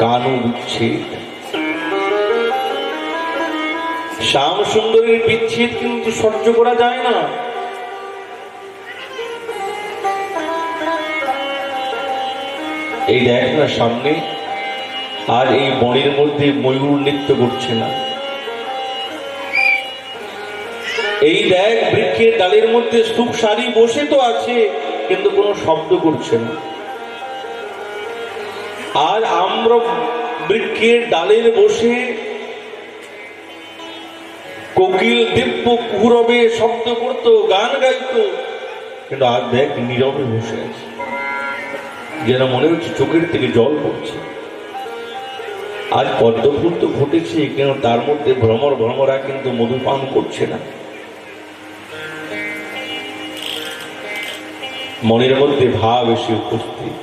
কানু বিচ্ছেদ। শ্যাম সুন্দরের বিচ্ছেদ কিন্তু সহ্য করা যায় না। এই দেখ না সামনে, আর এই বনের মধ্যে ময়ূর নৃত্য করছে না। এই দেখ বৃক্ষের ডালের মধ্যে সুখ সারি বসে তো আছে, কিন্তু কোনো শব্দ করছে না। আর আমরা বৃক্ষের ডালের বসে কোকিল দিব্য কুহুরবে শব্দ করতো, গান গাইতো, কিন্তু আজ দেখ নীরবে বসে আছে, যেন মনে হচ্ছে চোখের থেকে জল পড়ছে। আজ পদ্মফুল তো ঘটেছে, কিন্তু তার মধ্যে ভ্রমর ভ্রমরা কিন্তু মধুপান করছে না। মনের মধ্যে ভাব এসে উপস্থিত।